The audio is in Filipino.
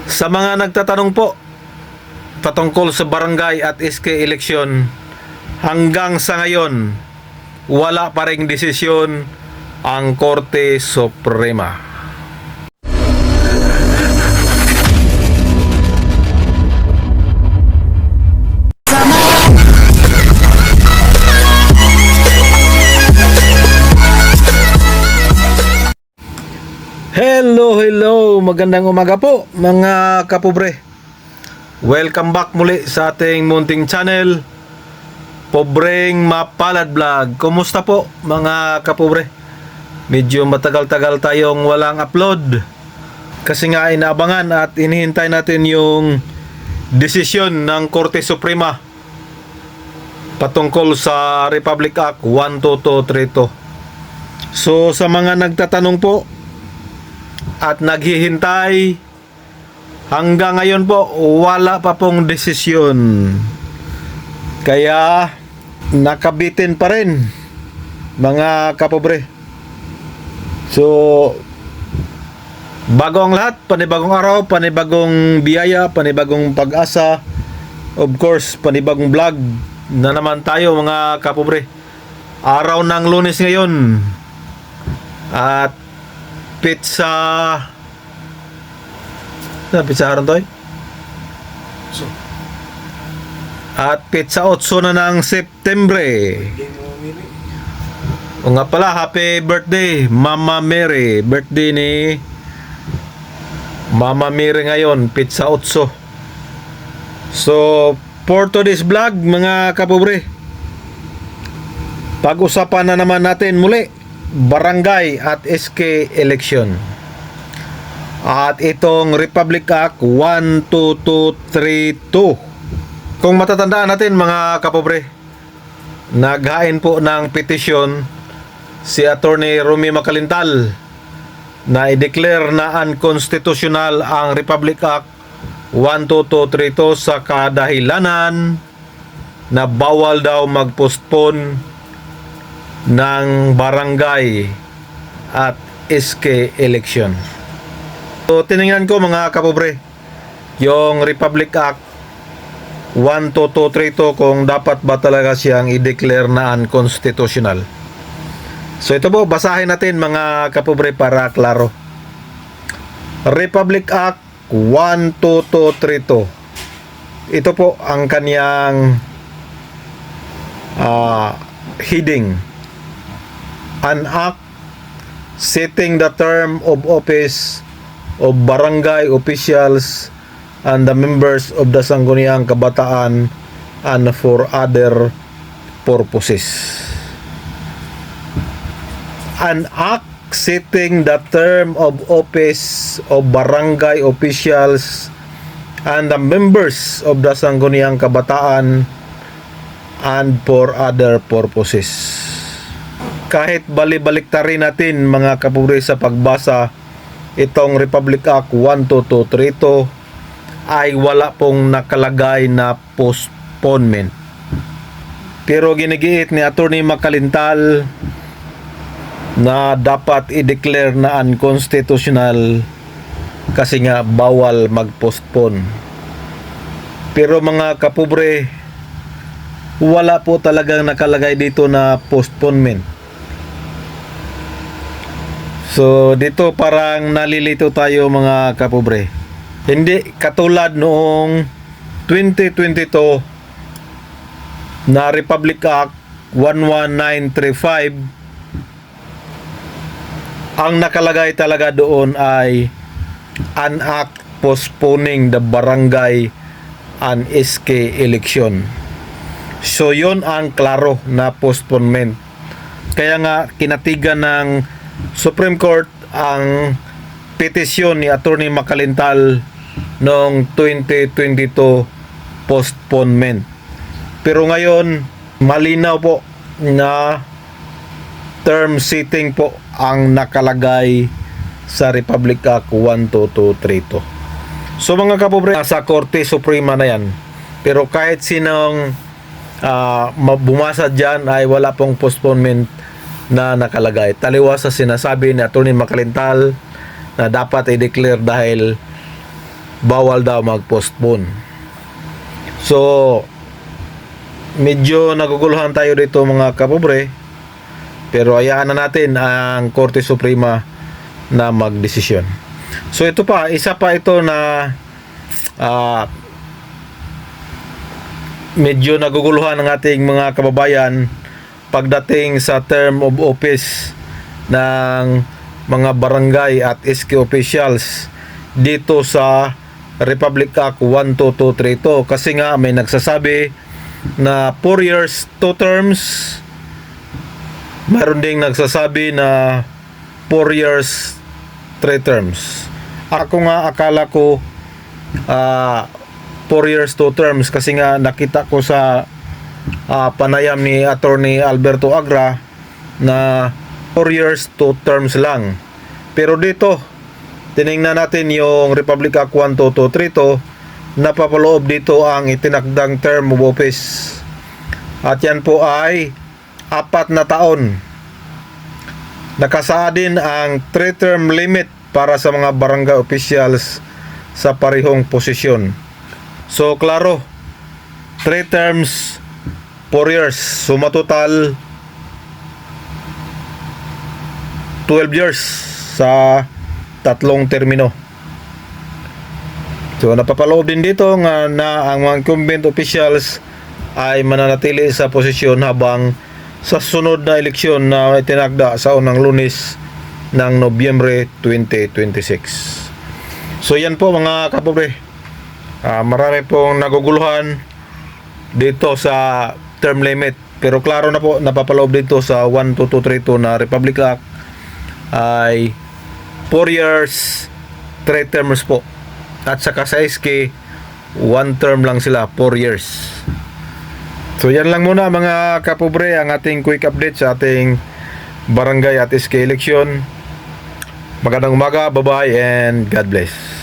Sa mga nagtatanong po patungkol sa barangay at SK election, hanggang sa ngayon wala pa ring desisyon ang Korte Suprema. Hello, magandang umaga po mga kapobre. Welcome back muli sa ating munting channel, Pobreng Mapalad Vlog. Kumusta po mga kapobre? Medyo matagal-tagal tayong walang upload kasi nga inaabangan at inihintay natin yung desisyon ng Korte Suprema patungkol sa Republic Act 12232. So sa mga nagtatanong po at naghihintay, hanggang ngayon po wala pa pong desisyon. Kaya nakabitin pa rin mga kapobre. So bago ang lahat, panibagong araw, panibagong biyaya, panibagong pag-asa. Of course, panibagong vlog na naman tayo mga kapobre. Araw ng Lunes ngayon. At pizza haron to at pizza 8 na ng Septembre. O nga pala, happy birthday Mama Mary. Birthday ni Mama Mary ngayon, pizza 8. So for today's vlog mga kapobre, pag-usapan na naman natin muli barangay at SK election. At itong Republic Act 12232. Kung matatandaan natin mga kapobre, naghain po ng petisyon si Attorney Romy Macalintal na i-declare na unconstitutional ang Republic Act 12232 sa kadahilanan na bawal daw mag-postpone ng barangay at SK election. So tiningnan ko mga kapobre yung Republic Act 12232 kung dapat ba talaga siyang i-declare na unconstitutional. So ito po, basahin natin mga kapobre para klaro. Republic Act 12232. Ito po ang kaniyang heading. An act setting the term of office of barangay officials and the members of the Sangguniang Kabataan and for other purposes. An act setting the term of office of barangay officials and the members of the Sangguniang Kabataan and for other purposes. Kahit bali-baliktarin natin mga kapobre sa pagbasa itong Republic Act 12232 ay wala pong nakalagay na postponement. Pero ginigiit ni Attorney Macalintal na dapat i-declare na unconstitutional kasi nga bawal mag-postpone. Pero mga kapobre, wala po talagang nakalagay dito na postponement. So dito parang nalilito tayo mga kapobre. Hindi katulad noong 2022 na Republic Act 11935. Ang nakalagay talaga doon ay an act postponing the barangay and SK election. So yon ang klaro na postponement. Kaya nga kinatigan ng Supreme Court ang petisyon ni Attorney Macalintal noong 2022 postponement. Pero ngayon malinaw po na term setting po ang nakalagay sa Republic Act 12232. So mga kapobre, sa Korte Suprema na yan. Pero kahit sinong bumasa dyan ay wala pong postponement na nakalagay. Taliwas sa sinasabi ni Attorney Macalintal na dapat i-declare dahil bawal daw mag-postpone. So, medyo naguguluhan tayo dito mga kapobre, pero hayaan na natin ang Korte Suprema na magdesisyon. So ito pa, isa pa ito na medyo naguguluhan ng ating mga kababayan pagdating sa term of office ng mga barangay at SK officials dito sa Republic Act 12232, kasi nga may nagsasabi na 4 years 2 terms, mayroon ding nagsasabi na 4 years 3 terms. Ako nga akala ko 4 years 2 terms, kasi nga nakita ko sa panayam ni Attorney Alberto Agra na 4 years 2 terms lang. Pero dito tiningnan natin yung Republic Act 12232, napapaloob dito ang itinakdang term of office, at yan po ay 4 na taon. Nakasaad din ang 3-term limit para sa mga barangay officials sa parehong posisyon. So klaro, 3 terms, 4 years, suma total 12 years sa 3 termino. So napapaloob din dito nga na ang mga incumbent officials ay mananatili sa posisyon habang sa sunod na eleksyon na itinakda sa unang Lunes ng Nobyembre 2026. So yan po mga kapobre, marami pong naguguluhan dito sa term limit, pero klaro na po, napapaloob dito sa 12232 na Republic Act ay 4 years 3 terms po, at saka sa SK 1 term lang sila, 4 years. So yan lang muna mga kapobre ang ating quick update sa ating barangay at SK election. Magandang umaga, bye bye and God bless.